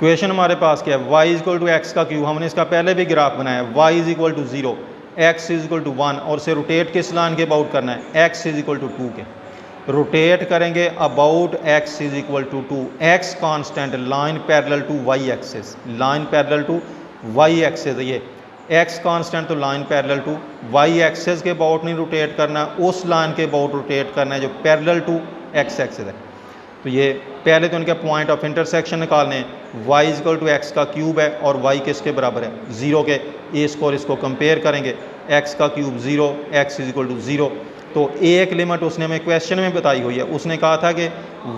Question हमारे पास क्या है, y is equal to x का क्यूब, हमने इसका पहले भी ग्राफ बनाया है, y is equal to 0, x is equal to 1 और से रोटेट किस लाइन के अबाउट करना है, x इज इक्वल टू 2 के। रोटेट करेंगे about x is equal to 2, x constant, line parallel to y axis, line parallel to y axis, ये x constant तो line parallel to y axis के about नहीं rotate करना, उस line के about rotate करना है जो पैरेलल टू x एक्सिस है। तो ये पहले तो इनके पॉइंट ऑफ इंटरसेक्शन निकालने हैं, y is equal to x का क्यूब है और y किसके बराबर है, 0 के। इसको और इसको कंपेयर करेंगे, x का cube 0, x is equal to 0। तो एक लिमिट उसने हमें क्वेश्चन में बताई हुई है, उसने कहा था कि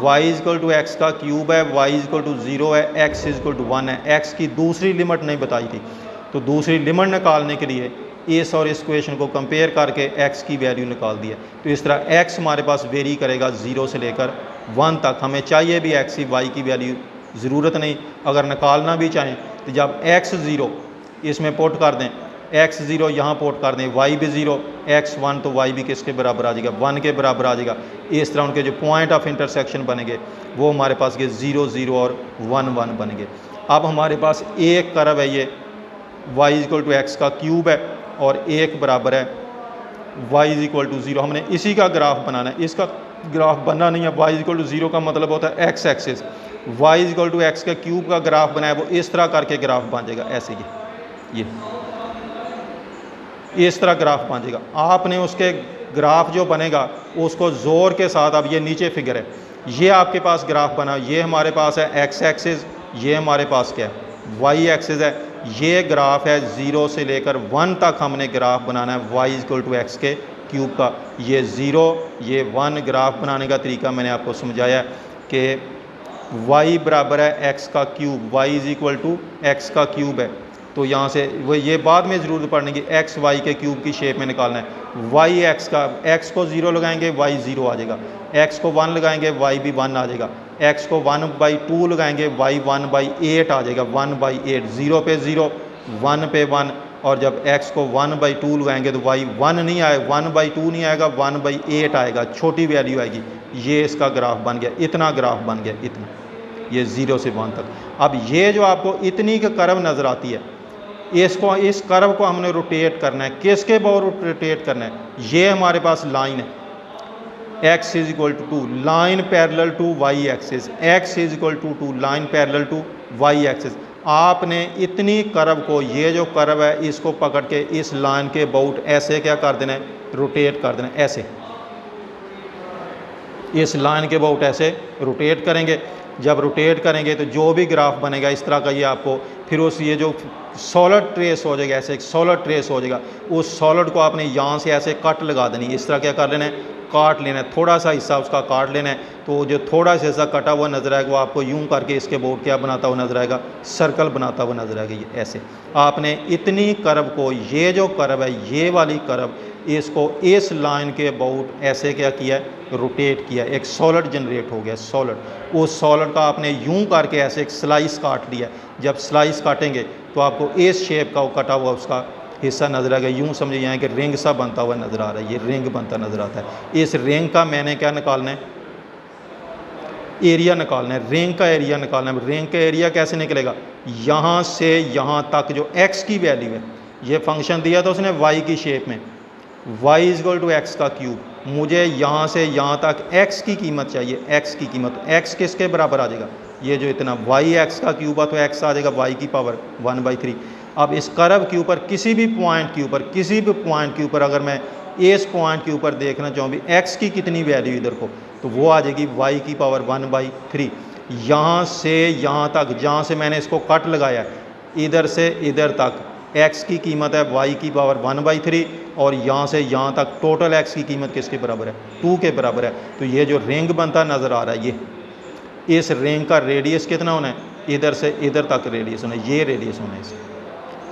y is equal to x का क्यूब है, y इज इक्वल टू 0 है, x इज इक्वल टू 1 है। x की दूसरी लिमिट नहीं बताई थी, तो दूसरी लिमिट निकालने के लिए इस और इस क्वेश्चन को कंपेयर करके x की वैल्यू निकाल दी है। तो इस तरह x हमारे पास वेरी करेगा 0 से लेकर 1 तक। हमें चाहिए भी x की, y की वैल्यू ज़रूरत नहीं, अगर निकालना भी चाहें तो जब x 0 इसमें पोट कर दें, x 0 यहाँ पोट कर दें, y भी 0, x 1 तो y भी किसके बराबर आ जाएगा, 1 के बराबर आ जाएगा। इस तरह उनके जो पॉइंट ऑफ इंटरसेक्शन बनेंगे वो हमारे पास ये 0 0 और 1 1 बनेंगे। अब हमारे पास एक कर्व है, ये y is equal to x का क्यूब है और एक बराबर है y इज इक्वल टू 0। हमने इसी का ग्राफ बनाना है, इसका ग्राफ बनना नहीं है। y इज इक्वल टू 0 का मतलब होता है x axis, y is equal to x का क्यूब का ग्राफ बनाया वो इस तरह करके ग्राफ बन जाएगा, ऐसे ये इस तरह ग्राफ बन जाएगा। आपने उसके ग्राफ जो बनेगा उसको ज़ोर के साथ, अब ये नीचे फिगर है, ये आपके पास ग्राफ बना, ये हमारे पास है x एक्सिस, ये हमारे पास क्या है y एक्सिस है। ये ग्राफ है 0 से लेकर 1 तक हमने ग्राफ बनाना है y इक्वल टू एक्स के क्यूब का। ये 0 ये 1 ग्राफ बनाने का तरीका मैंने आपको समझाया कि y बराबर है x का cube, y is equal to x का क्यूब है। तो यहाँ से वो ये बाद में ज़रूरत पड़ने की, एक्स वाई के क्यूब की शेप में निकालना है। वाई एक्स का, एक्स को 0 लगाएंगे वाई 0 आ जाएगा, एक्स को 1 लगाएंगे वाई भी 1 आ जाएगा, एक्स को 1/2 लगाएंगे वाई 1/8 आ जाएगा, 1/8, 0 पे 0, 1 पे 1। और जब x को 1/2 लगाएंगे तो y 1 नहीं आएगा, 1/2 नहीं आएगा, 1/8 आएगा, छोटी वैल्यू आएगी। ये इसका ग्राफ बन गया, इतना ग्राफ बन गया, इतना, ये 0 से 1 तक। अब ये जो आपको इतनी का कर्व नज़र आती है, इसको, इस कर्व को हमने रोटेट करना है, किसके अबाउट रोटेट करना है, ये हमारे पास लाइन है x is equal to 2, line parallel to y axis, x is equal to 2, line parallel to y axis. आपने इतनी कर्व को, ये जो कर्व है इसको पकड़ के इस लाइन के अबाउट ऐसे क्या कर देना है, रोटेट कर देना है, ऐसे इस लाइन के अबाउट ऐसे रोटेट करेंगे। जब रोटेट करेंगे तो जो भी ग्राफ बनेगा इस तरह का, ये आपको फिर उस ये जो सॉलिड ट्रेस हो जाएगा, ऐसे एक सॉलिड ट्रेस हो जाएगा, उस सॉलिड को आपने यहाँ से ऐसे कट लगा देनी, इस तरह क्या कर लेना है, काट लेना है, थोड़ा सा हिस्सा उसका काट लेना है। तो जो थोड़ा सा हिस्सा कटा हुआ नजर आएगा वो आपको यूं करके इसके बोर्ड क्या बनाता हुआ नजर आएगा, सर्कल बनाता हुआ नजर आएगा। ये ऐसे आपने इतनी कर्व को, ये जो कर्व है, ये वाली कर्व, इसको इस लाइन के अबाउट ऐसे क्या किया है, रोटेट किया, एक सॉलिड जनरेट हो गया, सॉलिड। उस सॉलिड का आपने यूं करके ऐसे एक स्लाइस काट लिया। जब स्लाइस काटेंगे तो आपको इस शेप का वो कटा हुआ उसका हिस्सा नजर आएगा, यूं समझिए यहाँ कि रिंग सा बनता हुआ नजर आ रहा है, ये रिंग बनता नजर आता है। इस रिंग का मैंने क्या निकालना है, एरिया निकालना है, रिंग का एरिया निकालना है। रिंग का एरिया कैसे निकलेगा, यहाँ से यहाँ तक जो x की वैल्यू है, ये फंक्शन दिया था उसने y की शेप में, y is equal to x का क्यूब, मुझे यहाँ से यहाँ तक x की कीमत चाहिए, x की कीमत, x किसके बराबर आ जाएगा, ये जो इतना y x का क्यूब है तो x आ जाएगा y की पावर 1/3। अब इस कर्व के ऊपर किसी भी पॉइंट के ऊपर, किसी भी पॉइंट के ऊपर अगर मैं इस पॉइंट के ऊपर देखना चाहूँ भी x की कितनी वैल्यू इधर को, तो वो आ जाएगी y की पावर 1/3। यहाँ से यहाँ तक, जहाँ से मैंने इसको कट लगाया इधर से इधर तक, x की कीमत है y की पावर 1/3, और यहाँ से यहाँ तक टोटल x की कीमत किसके बराबर है, 2 के बराबर है। तो ये जो रिंग बनता नज़र आ रहा है, ये इस रिंग का रेडियस कितना होना है, इधर से इधर तक रेडियस होना है, ये रेडियस होना है, इसका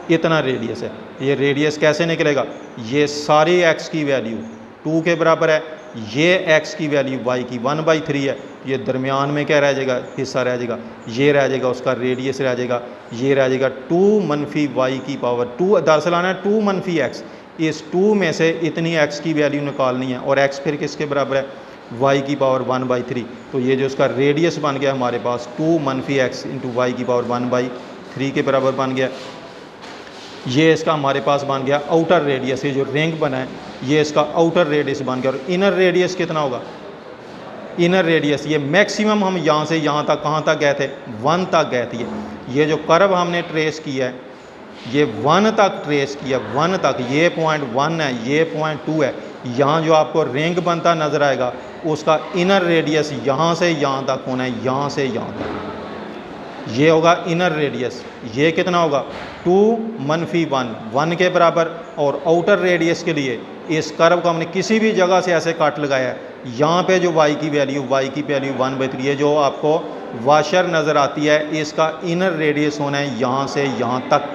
इतना रेडियस है। ये रेडियस कैसे निकलेगा, ये सारी x की वैल्यू 2 के बराबर है, ये x की वैल्यू y की 1/3 है, ये दरमियान में क्या रह जाएगा, हिस्सा रह जाएगा, ये रह जाएगा उसका रेडियस रह जाएगा, ये रह जाएगा 2 - y की पावर 2, दरअसल आना है 2 - x। इस 2 में से इतनी x की वैल्यू निकालनी है, और x फिर किसके बराबर है, वाई की पावर 1/3। तो ये जो इसका रेडियस बन गया हमारे पास 2 - x इंटू वाई की पावर 1/3 के बराबर बन गया। ये इसका हमारे पास बन गया आउटर रेडियस, ये जो रिंग बना है ये इसका आउटर रेडियस बन गया। और इनर रेडियस कितना होगा? इनर रेडियस ये मैक्सिमम हम यहाँ से यहाँ तक कहाँ तक गए थे? 1 तक गए थे। ये जो कर्व हमने ट्रेस किया है ये 1 तक ट्रेस किया, 1 तक। ये पॉइंट 1 है, ये पॉइंट 2 है। यहाँ जो आपको रिंग बनता नज़र आएगा उसका इनर रेडियस यहाँ से यहाँ तक होना है, यहाँ से यहाँ तक। ये होगा इनर रेडियस। ये कितना होगा? 2 - 1, 1 के बराबर। और आउटर रेडियस के लिए इस कर्व को हमने किसी भी जगह से ऐसे काट लगाया है। यहाँ पे जो y की वैल्यू 1/3, ये जो आपको वाशर नज़र आती है इसका इनर रेडियस होना है यहाँ से यहाँ तक।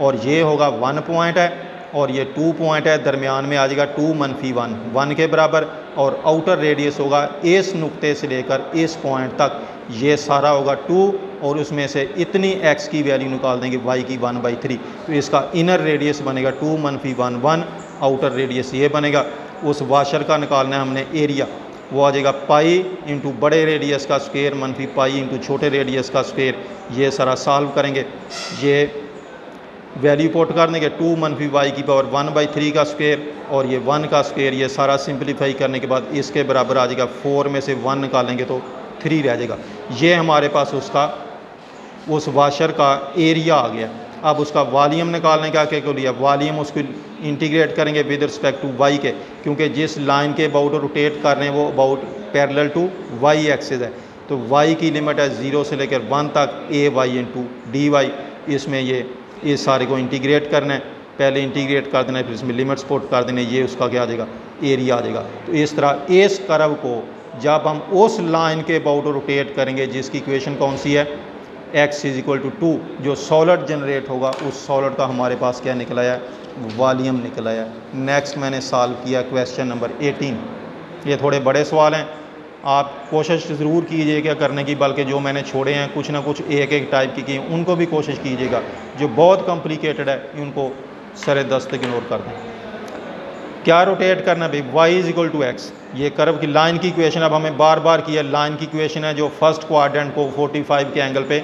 और ये होगा 1 पॉइंट है और ये 2 पॉइंट है, दरमियान में आ जाएगा 2 - 1, 1 के बराबर। और आउटर रेडियस होगा इस नुक्ते से लेकर इस पॉइंट तक, ये सारा होगा 2। और उसमें से इतनी x की वैल्यू निकाल देंगे y की 1/3। तो इसका इनर रेडियस बनेगा 2 - 1, 1। आउटर रेडियस ये बनेगा। उस वाशर का निकालना है हमने एरिया, वो आ जाएगा पाई इंटू बड़े रेडियस का स्क्वायर - पाई इंटू छोटे रेडियस का स्क्वायर। ये सारा सॉल्व करेंगे, ये वैल्यू पुट कर देंगे 2 - y की पावर 1/3 का स्क्वायर और ये 1 का स्क्वायर। ये सारा सिंप्लीफाई करने के बाद इसके बराबर आ जाएगा 4 में से 1 निकालेंगे तो 3 रह जाएगा। ये हमारे पास उसका उस वाशर का एरिया आ गया। अब उसका वॉल्यूम निकालने का क्या लिया? वॉल्यूम उसको इंटीग्रेट करेंगे विद रिस्पेक्ट टू y के, क्योंकि जिस लाइन के अबाउट रोटेट कर रहे हैं वो about parallel to y axis है। तो y की लिमिट है 0 से लेकर 1 तक ay इंटू dy। इसमें ये सारे को इंटीग्रेट करना है, पहले इंटीग्रेट कर देना है फिर इसमें लिमिट्स पुट कर देना है, ये उसका क्या आ जाएगा? एरिया आ जाएगा। तो इस तरह इस कर्व को जब हम उस लाइन के अबाउट रोटेट करेंगे जिसकी इक्वेशन कौन सी है? x = 2, जो सॉलिड जनरेट होगा उस सॉलिड का हमारे पास क्या निकल आया? वॉल्यूम निकल आया। नेक्स्ट मैंने सॉल्व किया क्वेश्चन नंबर 18। ये थोड़े बड़े सवाल हैं, आप कोशिश ज़रूर कीजिएगा करने की, बल्कि जो मैंने छोड़े हैं कुछ ना कुछ एक टाइप की उनको भी कोशिश कीजिएगा। जो बहुत कॉम्प्लिकेटेड है उनको सरे दस्त इग्नोर कर दें। क्या रोटेट करना भाई? y = x। ये कर्व की लाइन की इक्वेशन अब हमें बार बार किया, लाइन की इक्वेशन है जो फर्स्ट क्वाड्रेंट को 45 के एंगल पे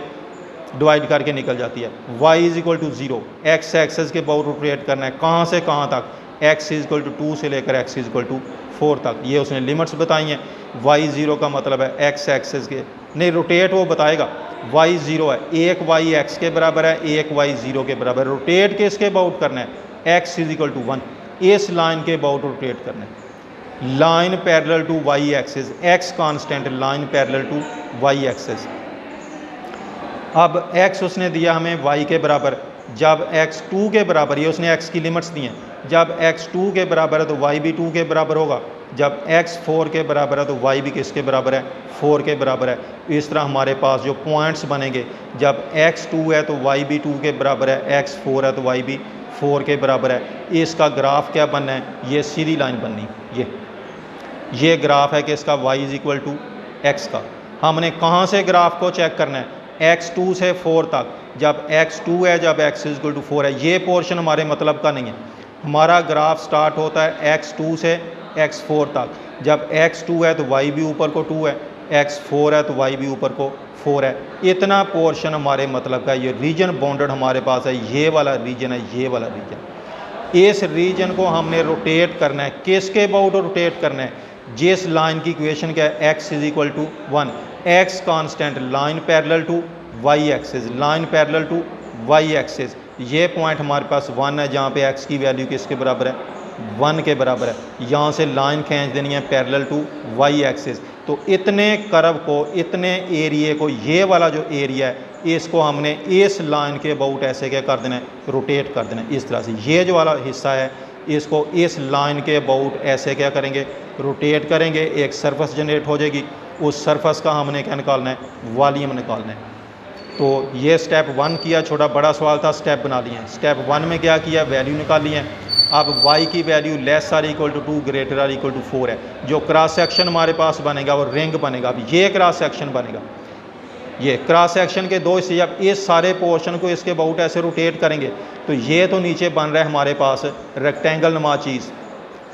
डिवाइड करके निकल जाती है। y = 0, x एक्सेस के अबाउट रोटेट करना है, कहाँ से कहाँ तक? x = 2 से लेकर x = 4 तक। ये उसने लिमिट्स बताई हैं। y 0 का मतलब है x एक्सेस के नहीं, रोटेट वो बताएगा। y 0 है, एक y x के बराबर है, एक y 0 के बराबर। रोटेट किसके अबाउट करना है? x = 1, इस लाइन के अबाउट रोटेट करना है। Line parallel to y axis, x constant, line parallel to y axis. अब x उसने दिया हमें y के बराबर, जब x 2 के बराबर, ये उसने x की लिमिट्स दी हैं, जब x 2 के बराबर है तो y भी 2 के बराबर होगा, जब x 4 के बराबर है तो y भी किसके बराबर है? 4 के बराबर है। इस तरह हमारे पास जो पॉइंट्स बनेंगे, जब x 2 है तो y भी 2 के बराबर है, x 4 है तो y भी 4 के बराबर है। इसका ग्राफ क्या बनना है? ये सीधी लाइन बननी। ये ग्राफ है कि इसका y = x का। हमने कहाँ से ग्राफ को चेक करना है? x 2 से 4 तक। जब x 2 है, जब x = 4 है। ये पोर्शन हमारे मतलब का नहीं है। हमारा ग्राफ स्टार्ट होता है x 2 से x 4 तक। जब x 2 है तो y भी ऊपर को 2 है, x 4 है तो y भी ऊपर को 4 है। इतना पोर्शन हमारे मतलब का, ये रीजन बाउंडेड हमारे पास है, ये वाला रीजन है, ये वाला रीजन। इस रीजन को हमने रोटेट करना है, किसके अबाउट रोटेट करना है? जिस लाइन की इक्वेशन क्या है? x = 1, x constant, line parallel to y axis, line parallel to y axis. ये पॉइंट हमारे पास 1 है, जहाँ पे x की वैल्यू किसके बराबर है? 1 के बराबर है। यहाँ से लाइन खींच देनी है पैरेलल टू y एक्सिस। तो इतने कर्व को, इतने एरिए को, ये वाला जो एरिया है इसको हमने इस लाइन के अबाउट ऐसे क्या कर देना है? रोटेट कर देना है इस तरह से। ये जो वाला हिस्सा है इसको इस लाइन के अबाउट ऐसे क्या करेंगे? रोटेट करेंगे। एक सरफेस जनरेट हो जाएगी, उस सरफेस का हमने क्या निकालना है? वॉल्यूम निकालना है। तो ये स्टेप 1 किया, छोटा बड़ा सवाल था, स्टेप बना लिए हैं। स्टेप 1 में क्या किया? वैल्यू निकाली है। अब y की value less or equal to 2 greater or equal to 4 है। जो क्रॉस सेक्शन हमारे पास बनेगा वो रिंग बनेगा। अब ये क्रॉस सेक्शन बनेगा, ये क्रॉस सेक्शन के दो हिस्से। जब इस सारे पोर्शन को इसके अबाउट ऐसे रोटेट करेंगे तो ये तो नीचे बन रहा है हमारे पास रेक्टेंगल नुमा चीज़,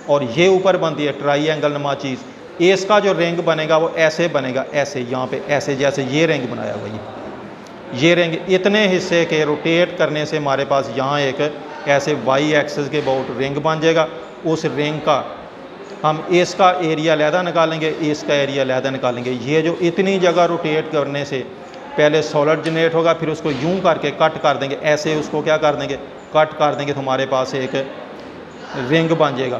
और ये ऊपर बनती है ट्राईएंगल नुमा चीज़। इसका जो रिंग बनेगा वो ऐसे बनेगा, ऐसे यहाँ पे ऐसे, जैसे ये रिंग बनाया हुआ ये रिंग इतने हिस्से के रोटेट करने से हमारे पास यहाँ एक ऐसे वाई एक्सिस के अबाउट रिंग बन जाएगा। उस रिंग का हम इसका एरिया लहदा निकालेंगे, इसका एरिया लहदा निकालेंगे। ये जो इतनी जगह रोटेट करने से पहले सॉलिड जनरेट होगा, फिर उसको यूं करके कट कर देंगे, ऐसे उसको क्या कर देंगे, कट कर देंगे, तो हमारे पास एक रिंग बन जाएगा।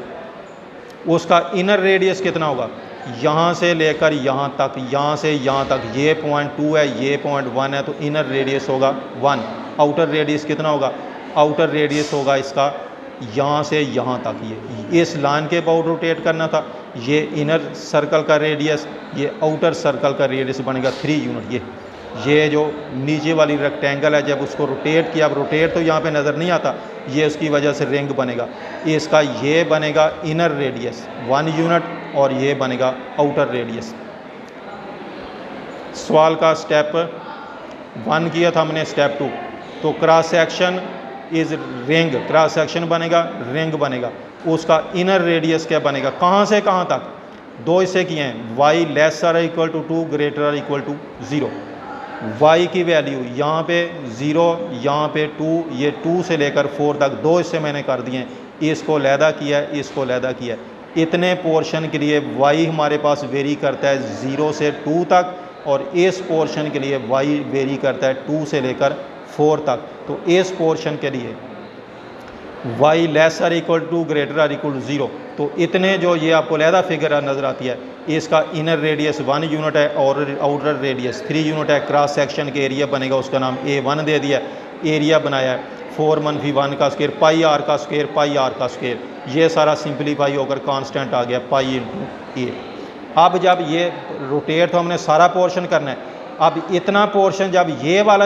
उसका इनर रेडियस कितना होगा, यहाँ से लेकर यहाँ तक, यहाँ से यहाँ तक, ये 0.2 है, ये 0.1 है, तो इनर रेडियस होगा 1। आउटर रेडियस कितना होगा, आउटर रेडियस होगा इसका यहाँ से यहाँ तक, ये इस लाइन के अबाउट रोटेट करना था। ये इनर सर्कल का रेडियस, ये आउटर सर्कल का रेडियस बनेगा 3 यूनिट। ये जो नीचे वाली रेक्टेंगल है, जब उसको रोटेट किया, अब रोटेट तो यहाँ पे नज़र नहीं आता, ये उसकी वजह से रिंग बनेगा। इसका ये बनेगा इनर रेडियस 1 यूनिट और ये बनेगा आउटर रेडियस। सवाल का स्टेप 1 किया था हमने, स्टेप 2 तो cross section is ring, cross section बनेगा, रिंग बनेगा। उसका इनर रेडियस क्या बनेगा, कहाँ से कहाँ तक, 2 हिस्से किए हैं, y less or equal to 2 greater or equal to 0। y की वैल्यू यहाँ पे 0, यहाँ पे 2, ये 2 से लेकर 4 तक 2 हिस्से मैंने कर दिए हैं। इसको लैदा किया है, इसको लैदा किया है। इतने पोर्शन के लिए y हमारे पास वेरी करता है 0 से 2 तक, और इस पोर्शन के लिए y वेरी करता है 2 से लेकर 4 तक। तो इस पोर्शन के लिए y less or equal to greater or equal to 0, तो इतने जो ये आपको लहदा फिगर नज़र आती है, इसका इनर रेडियस 1 यूनिट है और आउटर रेडियस 3 यूनिट है। क्रॉस सेक्शन के एरिया बनेगा, उसका नाम A1 दे दिया। एरिया बनाया है 4-1 का स्क्वायर, पाई आर का स्क्वायर, पाई आर का स्क्वायर, ये सारा सिंप्लीफाई होकर कांस्टेंट आ गया पाई इंटू 8। अब जब ये रोटेट तो हमने सारा पोर्शन करना है, अब इतना पोर्शन जब ये वाला